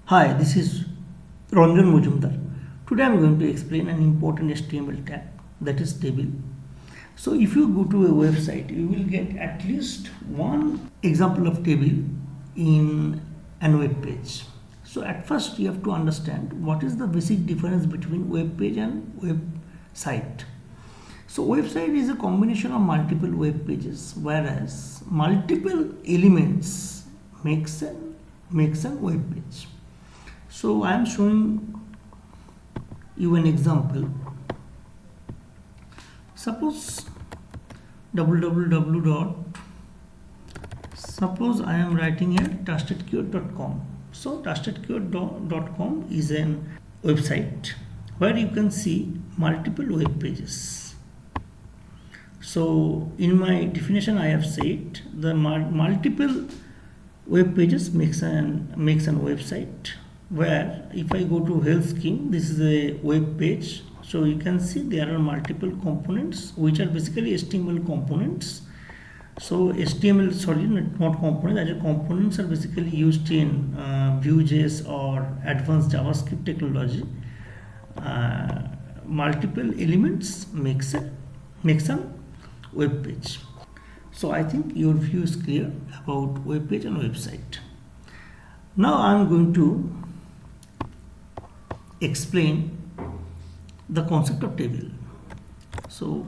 Hi, this is Ranjan Mujumdar. Today I am going to explain an important HTML tag, that is table. So if you go to a website, you will get at least one example of table in an web page. So at first you have to understand what is the basic difference between web page and website. So website is a combination of multiple web pages, whereas multiple elements makes a web page. So I am showing you an example. Suppose suppose I am writing here trustedkeyword.com. So trustedkeyword.com is an website where you can see multiple web pages. So in my definition I have said the multiple web pages makes an website, where if I go to health scheme, this is a web page. So you can see there are multiple components which are basically HTML components. So HTML, sorry, not components, actually components are basically used in Vue.js or advanced JavaScript technology. Multiple elements makes a web page. So I think your view is clear about web page and website. Now I am going to explain the concept of table. So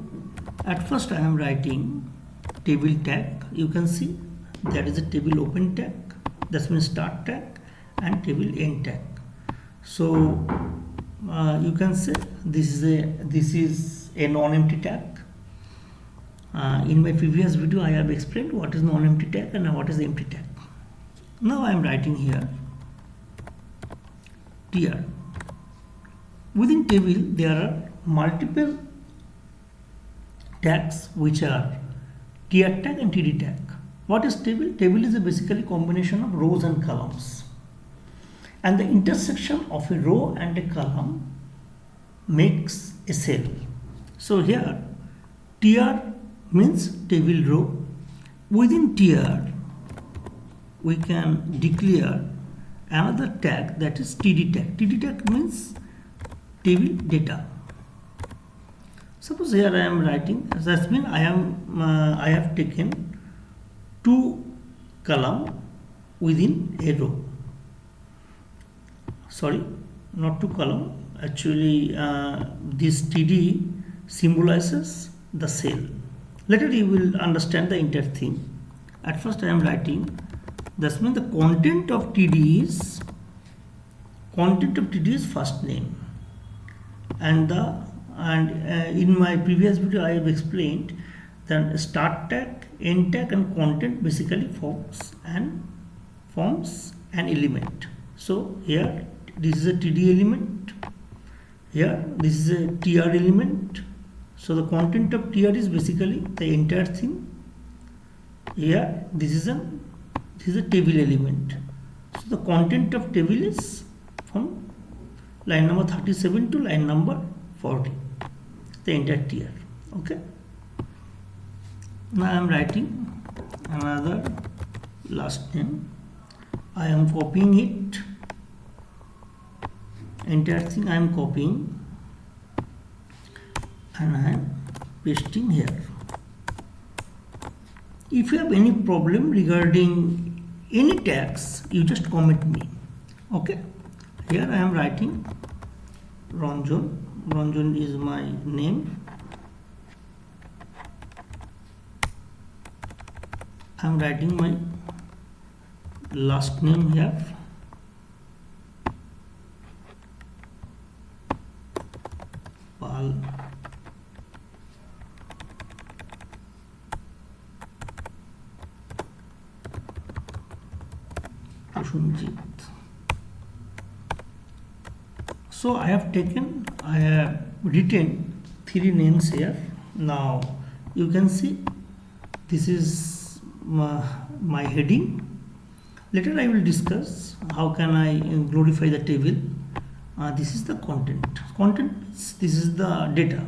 at first I am writing table tag. You can see there is a table open tag, that means start tag, and table end tag. So you can say this is a non-empty tag. In my previous video I have explained what is non-empty tag and what is the empty tag. Now I am writing here tr. Within table there are multiple tags which are tr tag and td tag. What is table? Table is basically combination of rows and columns, and the intersection of a row and a column makes a cell. So here tr means table row. Within tr we can declare another tag, that is td tag. Td tag means table data. Suppose here I am writing, that means I have taken two column within a row. Sorry, not two column. Actually, this td symbolizes the cell. Later you will understand the entire thing. At first I am writing, that means the content of td is first name, and in my previous video I have explained that start tag, end tag and content basically forms an element. So here this is a td element, here this is a tr element. So the content of tr is basically the entire thing. Here this is a table element. So the content of table is from line number 37 to line number 40, the entire tr. Okay. Now I am writing another last name. I am copying it. Entire thing I am copying and I am pasting here. If you have any problem regarding any tags, you just comment me. Okay. Here I am writing Ranjan. Ranjan is my name. I am writing my last name here. Pal. So I have written three names here. Now you can see this is my heading. Later I will discuss how can I glorify the table. This is the content. This is the data.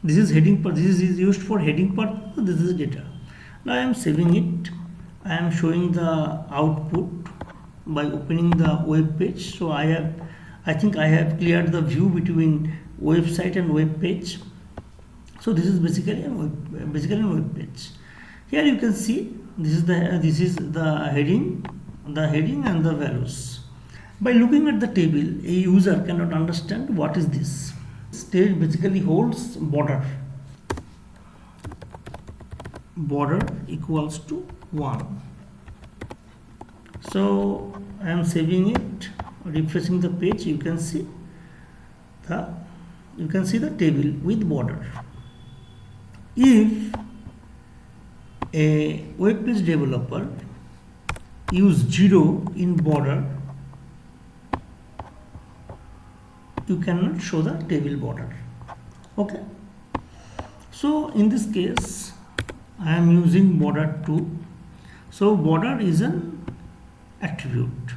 This is heading part. This is used for heading part. This is data. Now I am saving it. I am showing the output by opening the web page. So I think I have cleared the view between website and web page. So this is basically a web page. Here you can see this is the heading and the values. By looking at the table, a user cannot understand what is this. Stage basically holds border. Border equals to 1. So I am saving it, refreshing the page. You can see the table with border. If a web page developer use 0 in border, you cannot show the table border. Okay, so in this case I am using border 2. So border is an attribute,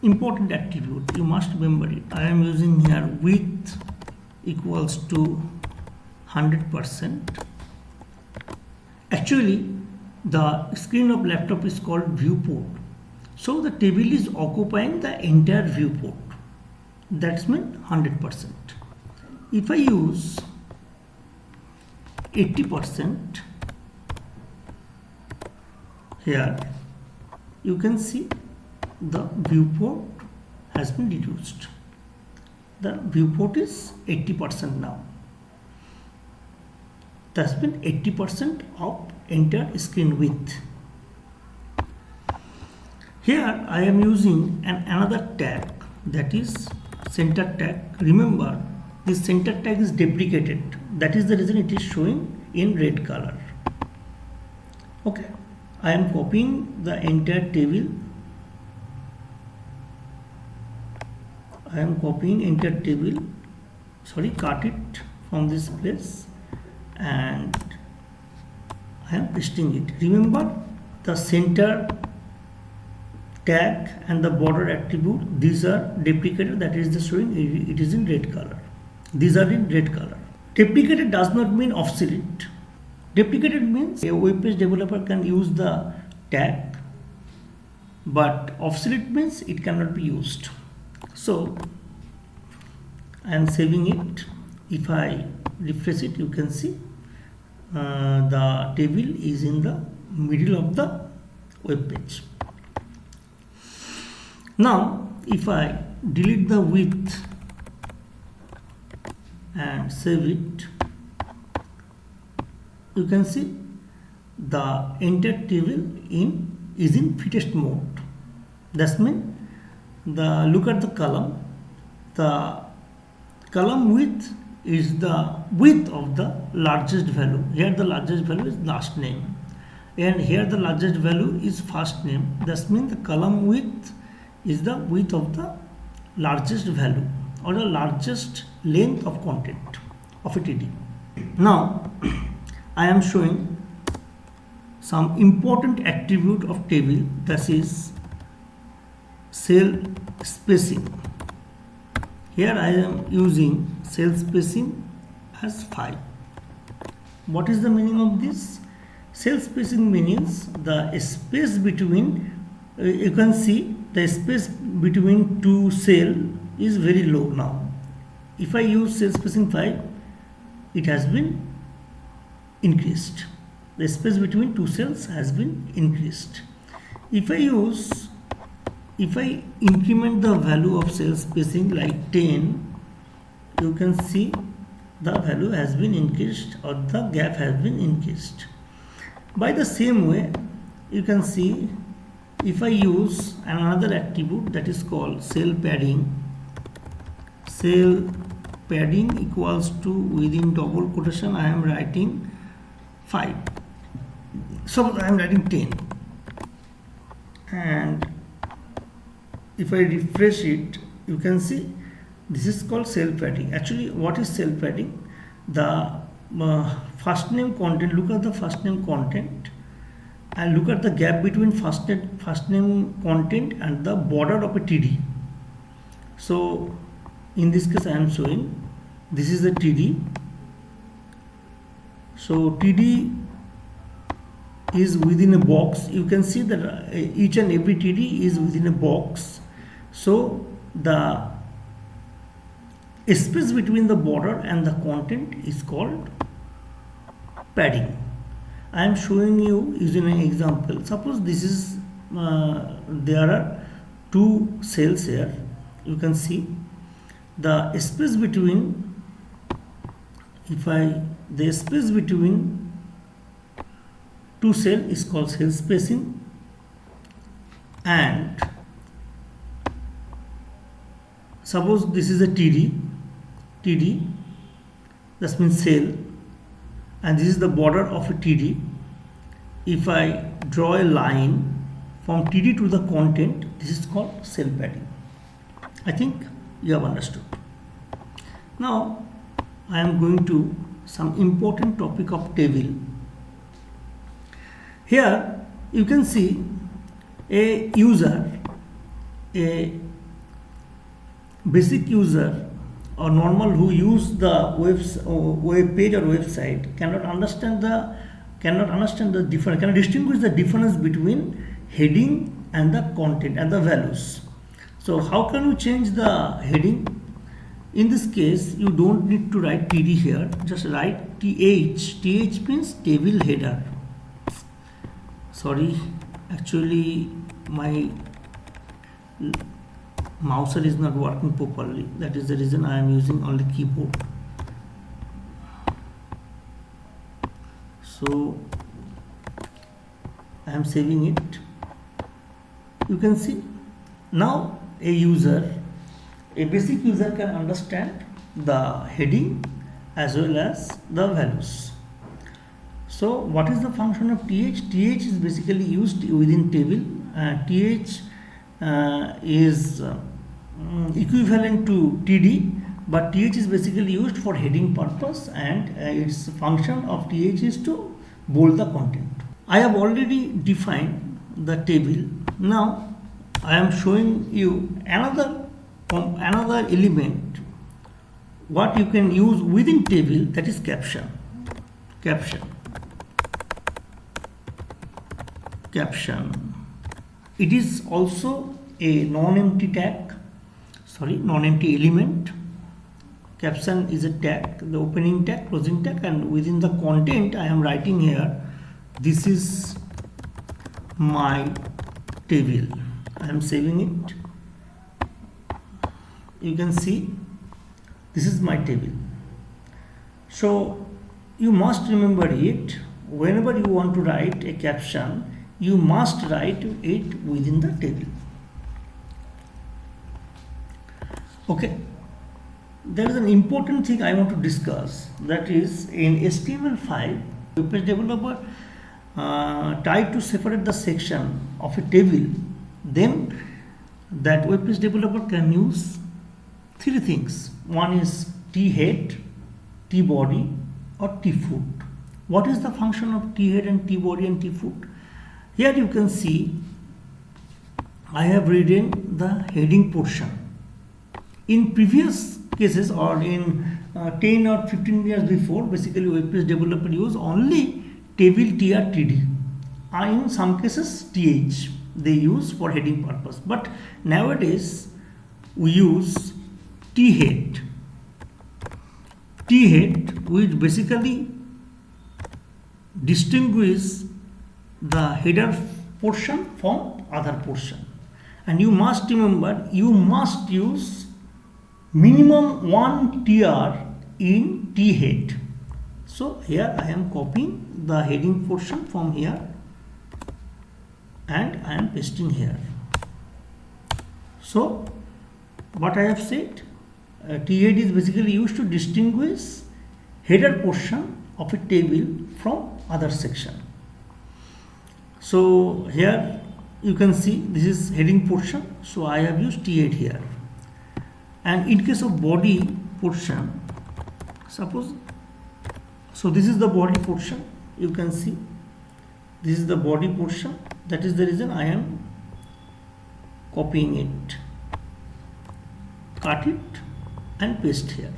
important attribute, you must remember it. I am using here width equals to 100%. Actually the screen of laptop is called viewport, so the table is occupying the entire viewport. That's mean 100%. If I use 80%, here you can see the viewport has been reduced. The viewport is 80% now. That's been 80% of entire screen width. Here I am using another tag, that is center tag. Remember, this center tag is deprecated. That is the reason it is showing in red color. Okay, I am copying the entire table. Cut it from this place and I am pasting it. Remember, the center tag and the border attribute, these are deprecated, that is the showing it is in red color. These are in red color. Deprecated does not mean obsolete. Deprecated means a web page developer can use the tag, but obsolete means it cannot be used. So I am saving it. If I refresh it, you can see the table is in the middle of the web page. Now if I delete the width and save it, you can see the entire table is in fittest mode. That means look at the column. The column width is the width of the largest value. Here the largest value is last name, and here the largest value is first name. That means the column width is the width of the largest value or the largest length of content of a TD. Now I am showing some important attribute of table, that is cell spacing. Here I am using cell spacing as 5. What is the meaning of this? Cell spacing means the space between, you can see the space between two cells is very low now. If I use cell spacing 5, it has been increased. The space between two cells has been increased. If I increment the value of cell spacing like 10, you can see the value has been increased or the gap has been increased. By the same way, you can see if I use another attribute that is called cell padding equals to, within double quotation I am writing 5. So I am writing 10, and if I refresh it, you can see this is called cell padding. Actually, what is cell padding? The first name content, look at the first name content and look at the gap between first name content and the border of a TD. So in this case I am showing this is the TD. So TD is within a box. You can see that each and every TD is within a box. So the space between the border and the content is called padding. I am showing you using an example. Suppose this is there are two cells here. You can see the space between, the space between two cells is called cell spacing, and suppose this is a TD, that means cell, and this is the border of a TD. If I draw a line from TD to the content, this is called cell padding. I think you have understood. Now I am going to some important topic of table. Here you can see a user, a basic user or normal who use the web page or website cannot understand the difference, cannot distinguish the difference between heading and the content and the values. So how can you change the heading? In this case, you don't need to write TD here, just write TH. TH means table header. Sorry, actually my mouse is not working properly. That is the reason I am using only keyboard. So I am saving it. You can see now a basic user can understand the heading as well as the values. So what is the function of TH? TH is basically used within table. TH is equivalent to TD, but TH is basically used for heading purpose, and its function of TH is to bold the content. I have already defined the table. Now I am showing you another element what you can use within table, that is caption. It is also a non-empty element. Caption is a tag, the opening tag, closing tag, and within the content I am writing here, this is my table. I am saving it. You can see this is my table. So you must remember it. Whenever you want to write a caption, you must write it within the table. Okay. There is an important thing I want to discuss, that is in HTML5, web page developer tried to separate the section of a table. Then that web page developer can use three things. One is T-head, T-body, or T-foot. What is the function of T-head and T-body and T-foot? Here you can see I have written the heading portion. In previous cases or in 10 or 15 years before, basically web page developer use only table TR TD. In some cases TH they use for heading purpose, but nowadays we use T-head, which basically distinguish the header portion from other portion. And you must remember, you must use minimum 1 TR in T-head. So here I am copying the heading portion from here and I am pasting here. So what I have said, T-head is basically used to distinguish header portion of a table from other section. So here you can see this is heading portion, so I have used T-head here. And in case of body portion, suppose, so this is the body portion, you can see this is the body portion. That is the reason I am copying it, cut it and paste here.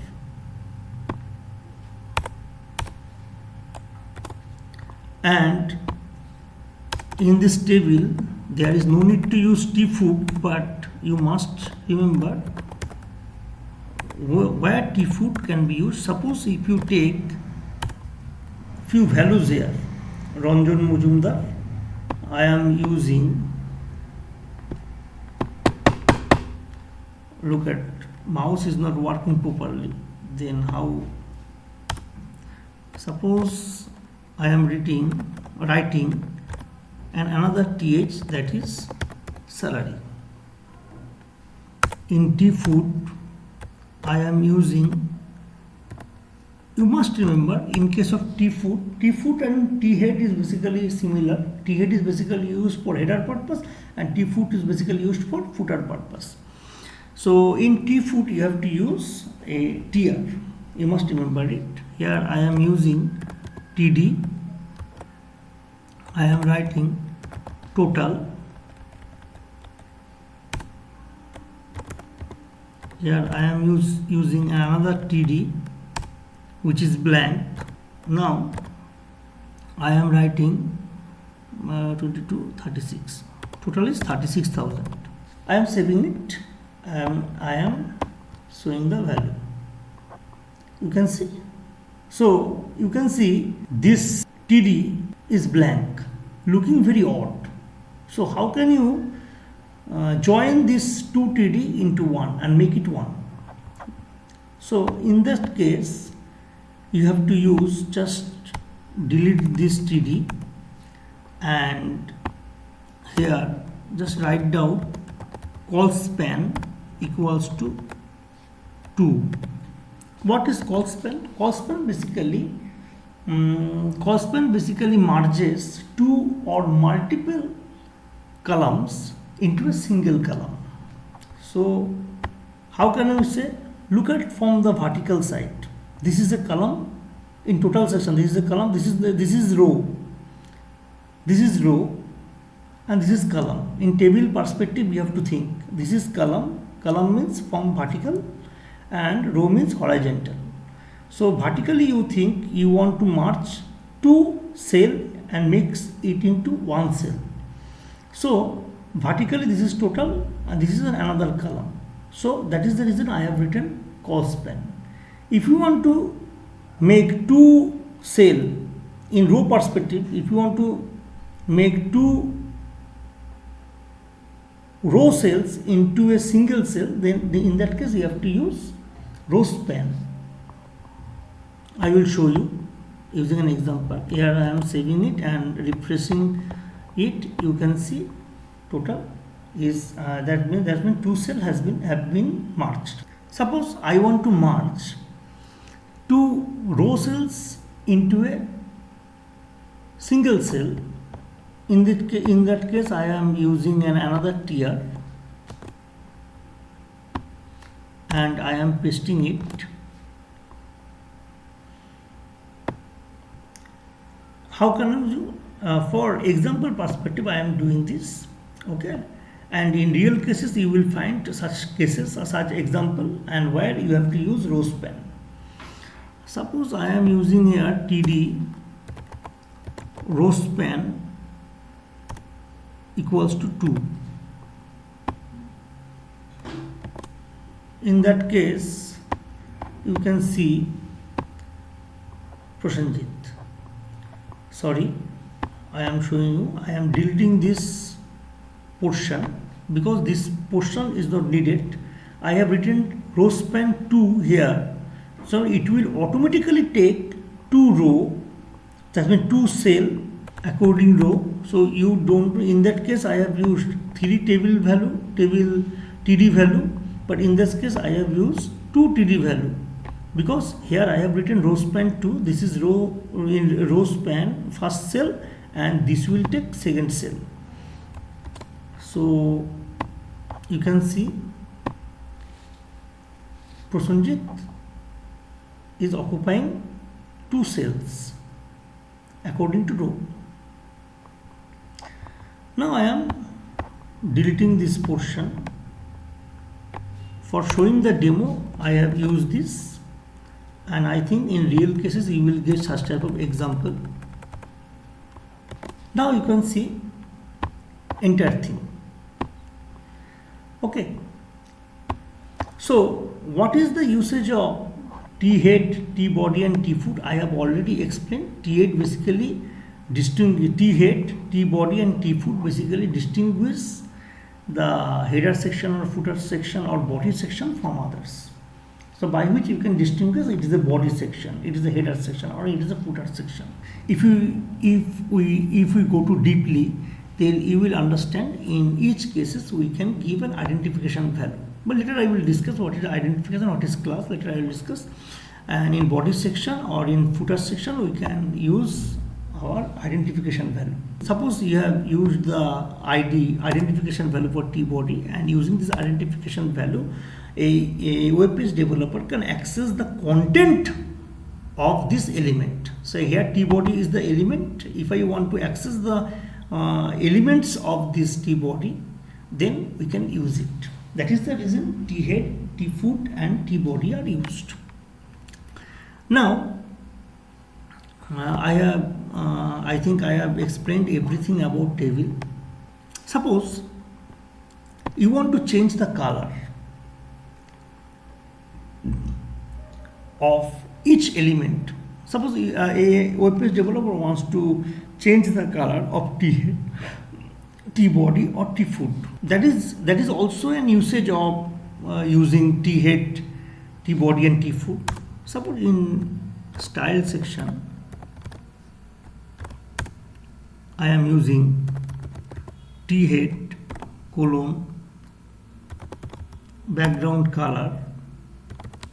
And in this table there is no need to use tfood, but you must remember where tfood can be used. Suppose if you take few values here, Ranjan Mujumdar, I am using, look at, mouse is not working properly, then how? Suppose I am writing and another th, that is salary. In tfood I am using, you must remember, in case of tfood and thead is basically similar. Thead is basically used for header purpose and tfood is basically used for footer purpose. So in tfood you have to use a tr, you must remember it. Here I am using td, I am writing total. Here I am using another td which is blank. Now I am writing 2236, total is 36,000. I am saving it and I am showing the value. You can see. So you can see this td is blank, looking very odd. So how can you join this 2 td into 1 and make it 1? So in that case you have to use, just delete this td and here just write down call span equals to 2. What is call span? Call span basically merges two or multiple columns into a single column. So how can we say? Look at from the vertical side. This is a column in total section. This is a column. This is row. This is row, and this is column. In table perspective, we have to think. This is column. Column means from vertical, and row means horizontal. So vertically, you think you want to merge two cell and mix it into one cell. So vertically, this is total, and this is another column. So that is the reason I have written call span. If you want to make two cell in row perspective, if you want to make two row cells into a single cell, then in that case you have to use row span. I will show you using an example. Here I am saving it and refreshing it. You can see total is that means two cells have been merged. Suppose I want to merge two row cells into a single cell. In that case I am using another tier and I am pasting it. How can I do? For example perspective I am doing this, okay, and in real cases you will find such cases or such example and where you have to use row span. Suppose I am using here td row span equals to 2. In that case you can see Prosenjit. Sorry, I am showing you, I am deleting this portion because this portion is not needed. I have written row span 2 here. So it will automatically take 2 row, that means 2 cell according row. So you don't, in that case I have used 3 td value, but in this case I have used 2 td value because here I have written row span 2. This is row span first cell and this will take second cell. So you can see Prosenjit is occupying 2 cells according to row. Now I am deleting this portion. For showing the demo I have used this, and I think in real cases you will get such type of example. Now you can see entire thing. Okay, so what is the usage of T head, T body and T foot? I have already explained. T head basically T head, T body and T foot basically distinguish the header section or footer section or body section from others. So by which you can distinguish it is a body section, it is a header section, or it is a footer section. If we go too deeply, then you will understand in each cases we can give an identification value. But later I will discuss what is identification, what is class. Later I will discuss. And in body section or in footer section we can use our identification value. Suppose you have used the identification value for T body, and using this identification value a web page developer can access the content of this element. So here T body is the element. If I want to access the elements of this T body, then we can use it. That is the reason T head, T foot and T body are used. Now I think I have explained everything about table. Suppose you want to change the color of each element. Suppose a web page developer wants to change the color of T head, T body or T foot. That is also an usage of using T head, T body and T foot. Suppose in style section I am using T head colon background color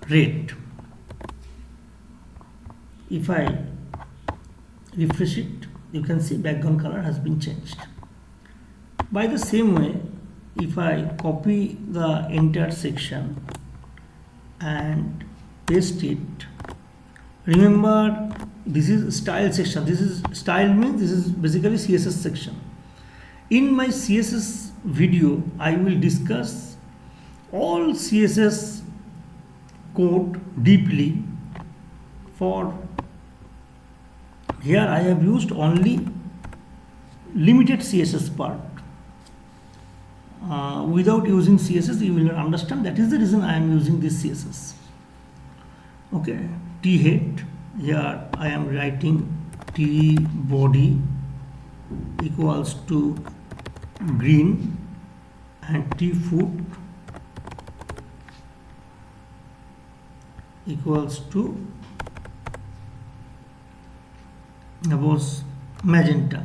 red. If I refresh it, you can see background color has been changed. By the same way, if I copy the entire section and paste it, remember this is style section. This is style means this is basically CSS section. In my CSS video, I will discuss all CSS code deeply. For here I have used only limited CSS part. Without using CSS you will not understand. That is the reason I am using this CSS. Okay, T head, here I am writing T body equals to green and T foot equals to suppose magenta.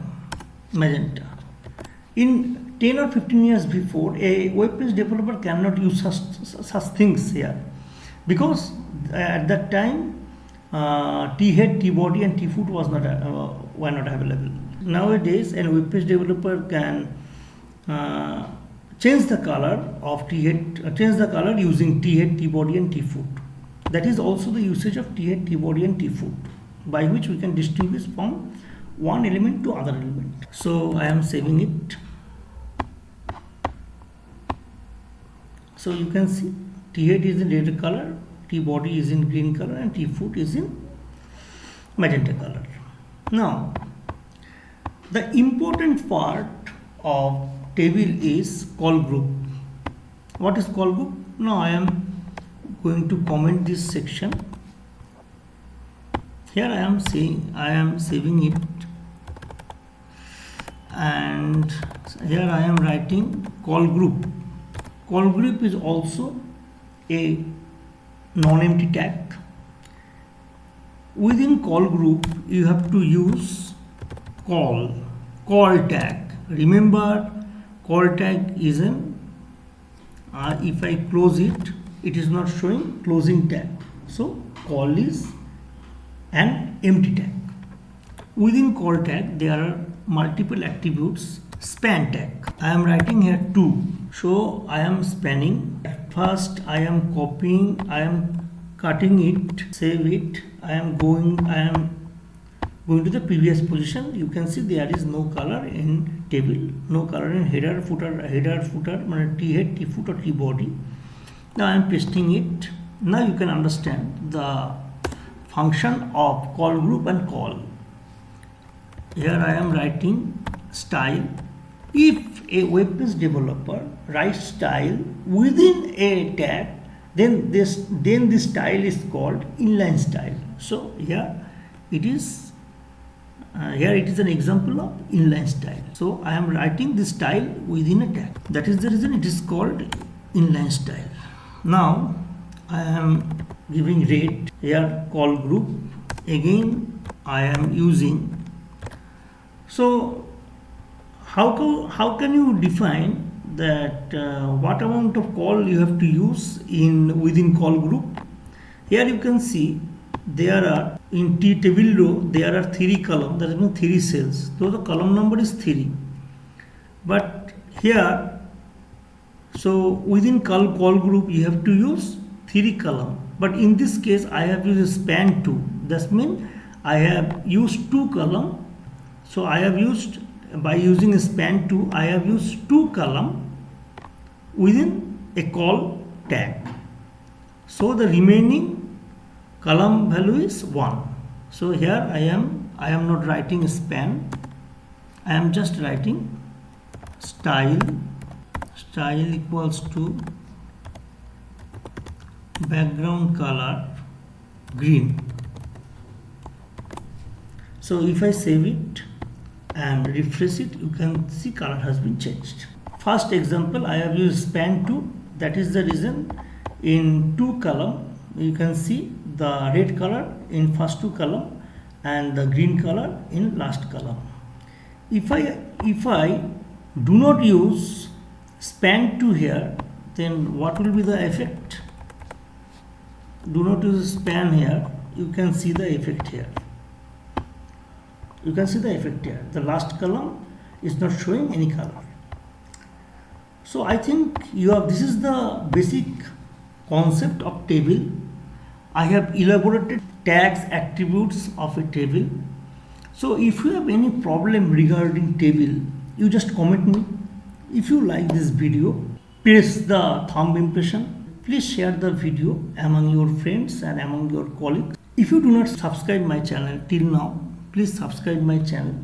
In 10 or 15 years before, a web page developer cannot use such things here, because at that time T head, T body and T foot was not were not available. Nowadays a web page developer can change the color of T head, change the color using T head, T body and T foot. That is also the usage of T head, T body and T foot, by which we can distinguish from one element to other element. So I am saving it. So you can see T head is in red color, T body is in green color and T foot is in magenta color. Now the important part of table is call group. What is call group? Now I am going to comment this section. Here I am saying I am saving it, and here I am writing call group. Call group is also a non-empty tag. Within call group you have to use call tag. Remember, call tag is an if I close it, it is not showing closing tag. So call is an empty tag. Within call tag there are multiple attributes. Span tag, I am writing here 2. So I am spanning. First I am copying, I am cutting it, save it. I am going to the previous position. You can see there is no color in table, no color in header, footer, T head, T foot or T body. Now I am pasting it. Now you can understand the function of call group and call. Here I am writing style If a web page developer writes style within a tag, then this style is called inline style. So here it is an example of inline style. So I am writing this style within a tag. That is the reason it is called inline style. Now I am giving rate here, call group. Again I am using. So how can you define that what amount of call you have to use within call group? Here you can see there are in T table row there are 3 columns, that means 3 cells. So the column number is 3. But here, so within call group you have to use 3 column. But in this case I have used span 2. That means I have used 2 column. So I have used, by using a span 2, I have used 2 column within a call tag. So the remaining column value is 1. So here I am not writing a span. I am just writing style equals to background color green. So if I save it and refresh it, you can see color has been changed. First example, I have used span 2. That is the reason in 2 column you can see the red color in first 2 column and the green color in last column. If I do not use span 2 here, then what will be the effect? Do not use span here, you can see the effect here. You can see the effect here. The last column is not showing any color. So I think this is the basic concept of table. I have elaborated tags, attributes of a table. So if you have any problem regarding table, you just comment me. If you like this video, press the thumb impression. Please share the video among your friends and among your colleagues. If you do not subscribe my channel till now, please subscribe my channel